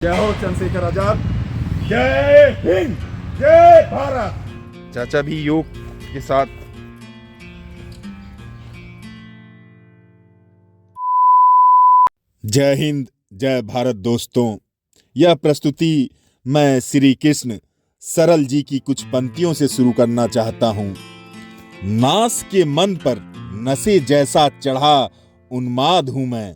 जय हो चंद्रशेखर आजाद, जय हिंद, जय भारत। चाचा भी योग के साथ जय हिंद जय भारत। दोस्तों, यह प्रस्तुति मैं श्री कृष्ण सरल जी की कुछ पंक्तियों से शुरू करना चाहता हूं। नास के मन पर नशे जैसा चढ़ा उन्माद हूं मैं।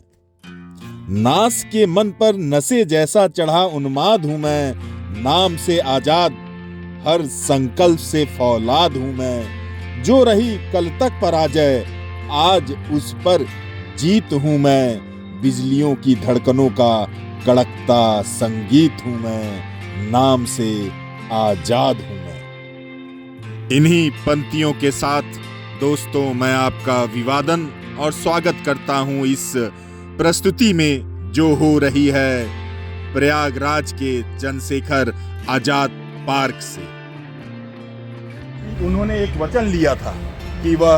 नास के मन पर नशे जैसा चढ़ा उन्माद हूं मैं। नाम से आजाद हर संकल्प से फौलाद हूं मैं। जो रही कल तक पराजय आज उस पर जीत हूं मैं। बिजलियों की धड़कनों का कड़कता संगीत हूं मैं। नाम से आजाद हूं मैं। इन्हीं पंक्तियों के साथ दोस्तों मैं आपका अभिवादन और स्वागत करता हूं इस प्रस्तुति में जो हो रही है प्रयागराज के चंद्रशेखर आजाद पार्क से। उन्होंने एक वचन लिया था कि वह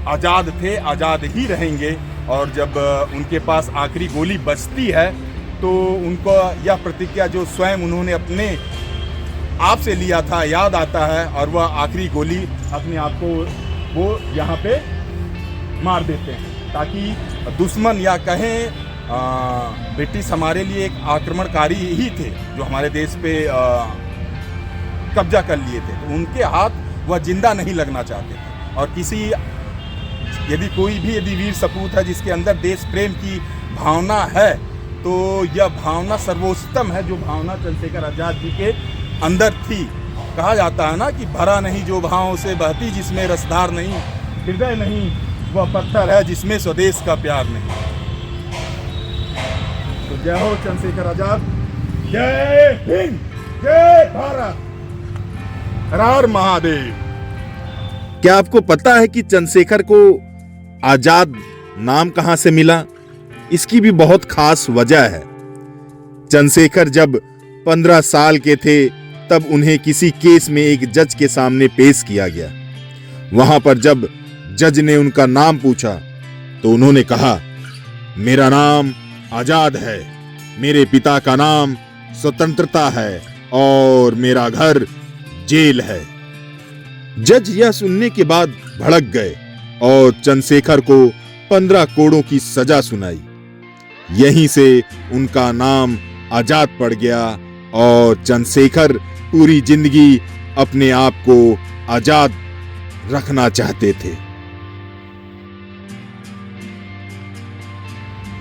आजाद थे, आजाद ही रहेंगे। और जब उनके पास आखिरी गोली बचती है तो उनको यह प्रतिज्ञा जो स्वयं उन्होंने अपने आप से लिया था याद आता है, और वह आखिरी गोली अपने आप को वो यहाँ पे मार देते हैं ताकि दुश्मन या कहें ब्रिटिश हमारे लिए एक आक्रमणकारी ही थे जो हमारे देश पे कब्जा कर लिए थे। तो उनके हाथ वह जिंदा नहीं लगना चाहते थे। और किसी यदि वीर सपूत है जिसके अंदर देश प्रेम की भावना है तो यह भावना सर्वोत्तम है जो भावना चंद्रशेखर आजाद जी के अंदर थी। कहा जाता है ना कि भरा नहीं जो भावों से बहती, जिसमें रसधार नहीं, हृदय नहीं, वह पत्थर है जिसमें स्वदेश का प्यार नहीं। तो जय हो चंद्रशेखर आजाद, जय हिंद, जय भारत, हर हर महादेव। क्या आपको पता है कि चंद्रशेखर को आजाद नाम कहां से मिला? इसकी भी बहुत खास वजह है। चंद्रशेखर जब 15 साल के थे तब उन्हें किसी केस में एक जज के सामने पेश किया गया। वहां पर जब जज ने उनका नाम पूछा तो उन्होंने कहा, मेरा नाम आजाद है, मेरे पिता का नाम स्वतंत्रता है और मेरा घर जेल है। जज यह सुनने के बाद भड़क गए और चंद्रशेखर को 15 कोड़ों की सजा सुनाई। यहीं से उनका नाम आजाद पड़ गया और चंद्रशेखर पूरी जिंदगी अपने आप को आजाद रखना चाहते थे।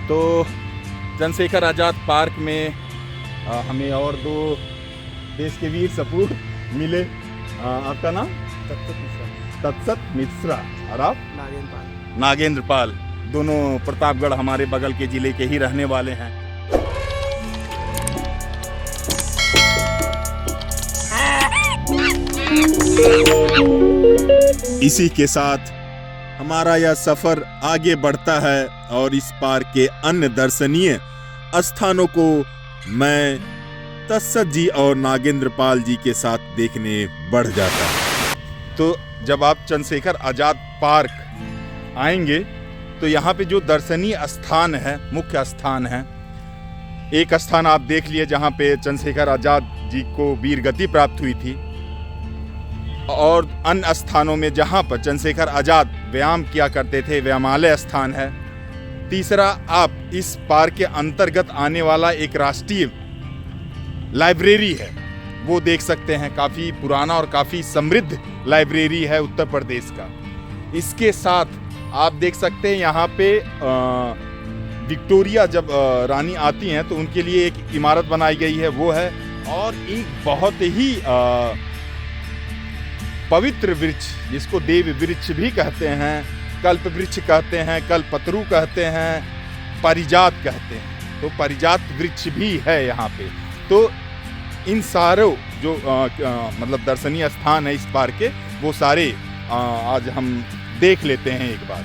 तो चंद्रशेखर आजाद पार्क में हमें और 2 देश के वीर सपूत मिले। आपका नाम? तत्सत मिश्रा। और आप? नागेंद्र पाल। दोनों प्रतापगढ़ हमारे बगल के जिले के ही रहने वाले हैं। इसी के साथ हमारा यह सफर आगे बढ़ता है और इस पार्क के अन्य दर्शनीय स्थानों को मैं तत्सत जी और नागेंद्र पाल जी के साथ देखने बढ़ जाता है। तो जब आप चंद्रशेखर आजाद पार्क आएंगे तो यहाँ पे जो दर्शनीय स्थान है, मुख्य स्थान है, एक स्थान आप देख लिए जहाँ पे चंद्रशेखर आजाद जी को वीर गति प्राप्त हुई थी, और अन्य स्थानों में जहाँ पर चंद्रशेखर आजाद व्यायाम किया करते थे व्यायामालय स्थान है। तीसरा, आप इस पार्क के अंतर्गत आने वाला एक राष्ट्रीय लाइब्रेरी है, वो देख सकते हैं। काफ़ी पुराना और काफ़ी समृद्ध लाइब्रेरी है उत्तर प्रदेश का। इसके साथ आप देख सकते हैं यहाँ पे विक्टोरिया जब रानी आती हैं तो उनके लिए एक इमारत बनाई गई है, वो है। और एक बहुत ही पवित्र वृक्ष जिसको देव वृक्ष भी कहते हैं, कल्प वृक्ष कहते हैं, कल्पतरु कहते हैं, पारिजात कहते हैं। तो पारिजात वृक्ष भी है यहाँ पे। तो इन सारों जो मतलब दर्शनीय स्थान है इस पार्क के, वो सारे आज हम देख लेते हैं एक बार।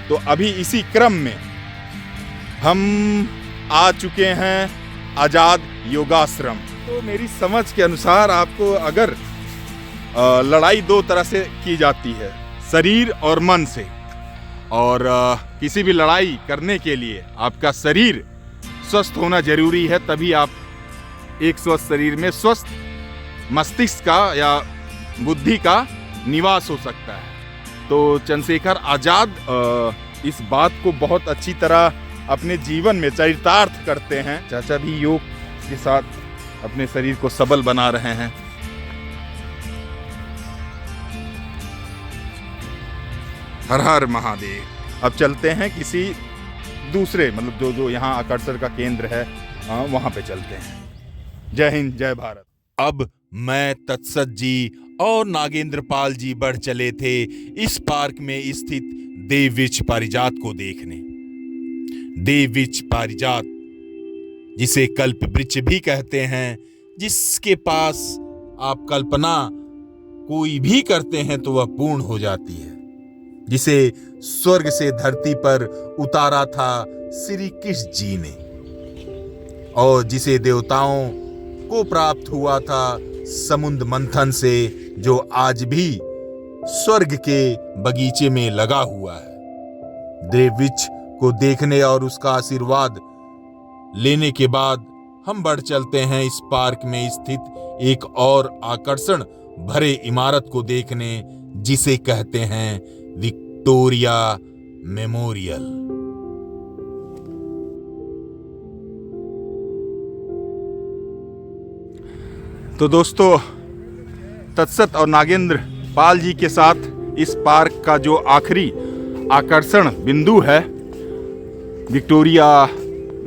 तो अभी इसी क्रम में हम आ चुके हैं आजाद योगाश्रम। तो मेरी समझ के अनुसार आपको अगर लड़ाई 2 तरह से की जाती है, शरीर और मन से। और किसी भी लड़ाई करने के लिए आपका शरीर स्वस्थ होना जरूरी है, तभी आप एक स्वस्थ शरीर में स्वस्थ मस्तिष्क का या बुद्धि का निवास हो सकता है। तो चंद्रशेखर आजाद इस बात को बहुत अच्छी तरह अपने जीवन में चरितार्थ करते हैं। चाचा भी योग के साथ अपने शरीर को सबल बना रहे हैं। हर हर महादेव। अब चलते हैं किसी दूसरे, मतलब जो यहाँ आकर्षण का केंद्र है वहां पे चलते हैं। जय हिंद, जय भारत। अब मैं तत्सत जी और नागेंद्र पाल जी बढ़ चले थे इस पार्क में स्थित देववृक्ष पारिजात को देखने। देववृक्ष पारिजात, जिसे कल्प वृक्ष भी कहते हैं, जिसके पास आप कल्पना कोई भी करते हैं तो वह पूर्ण हो जाती है, जिसे स्वर्ग से धरती पर उतारा था श्री कृष्ण जी ने, और जिसे देवताओं को प्राप्त हुआ था समुद्र मंथन से, जो आज भी स्वर्ग के बगीचे में लगा हुआ है। देववृक्ष को देखने और उसका आशीर्वाद लेने के बाद हम बढ़ चलते हैं इस पार्क में स्थित एक और आकर्षण भरे इमारत को देखने, जिसे कहते हैं विक्टोरिया मेमोरियल। तो दोस्तों, तत्सत और नागेंद्र पाल जी के साथ इस पार्क का जो आखिरी आकर्षण बिंदु है, विक्टोरिया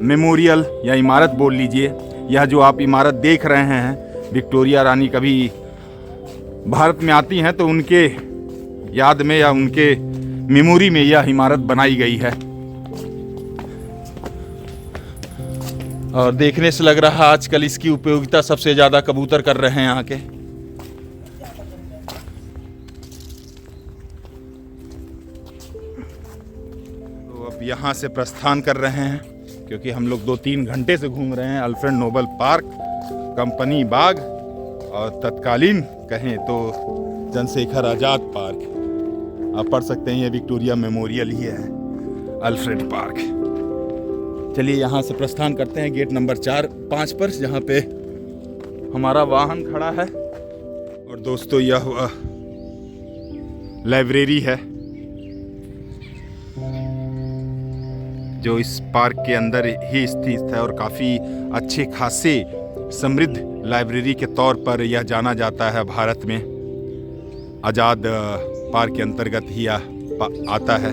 मेमोरियल या इमारत बोल लीजिए, यह जो आप इमारत देख रहे हैं, विक्टोरिया रानी कभी भारत में आती हैं तो उनके याद में या उनके मेमोरी में यह इमारत बनाई गई है। और देखने से लग रहा है आजकल इसकी उपयोगिता सबसे ज़्यादा कबूतर कर रहे हैं यहाँ के। तो अब यहाँ से प्रस्थान कर रहे हैं, क्योंकि हम लोग 2-3 घंटे से घूम रहे हैं। अल्फ्रेड नोबल पार्क, कंपनी बाग और तत्कालीन कहें तो चंद्रशेखर आजाद पार्क। आप पढ़ सकते हैं, ये विक्टोरिया मेमोरियल ही है, अल्फ्रेड पार्क। चलिए यहाँ से प्रस्थान करते हैं गेट नंबर 4-5 पर, जहाँ पे हमारा वाहन खड़ा है। और दोस्तों, यह लाइब्रेरी है जो इस पार्क के अंदर ही स्थित है, और काफ़ी अच्छे खासे समृद्ध लाइब्रेरी के तौर पर यह जाना जाता है। भारत में आज़ाद पार्क के अंतर्गत ही यह आता है।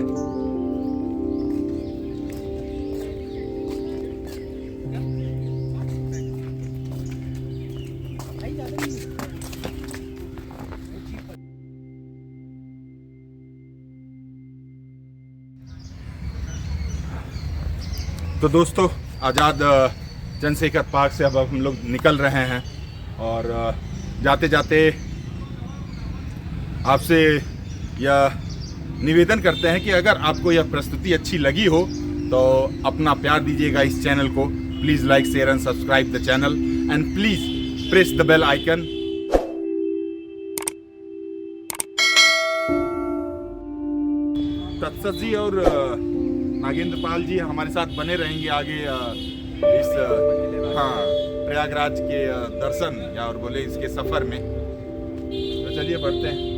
तो दोस्तों, आज़ाद चंद्रशेखर पार्क से अब हम लोग निकल रहे हैं, और जाते जाते आपसे यह निवेदन करते हैं कि अगर आपको यह प्रस्तुति अच्छी लगी हो तो अपना प्यार दीजिएगा इस चैनल को। Please like, share and subscribe the channel, and please press the bell icon. Tatsat ji और नागेंद्र पाल जी हमारे साथ बने रहेंगे आगे इस प्रयागराज के दर्शन या और बोले इसके सफ़र में। तो चलिए बढ़ते हैं।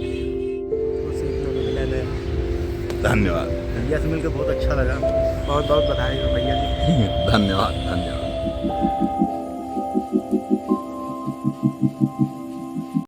धन्यवाद। भैया से मिलकर बहुत अच्छा लगा। बहुत बहुत बधाई भैया जी। धन्यवाद धन्यवाद।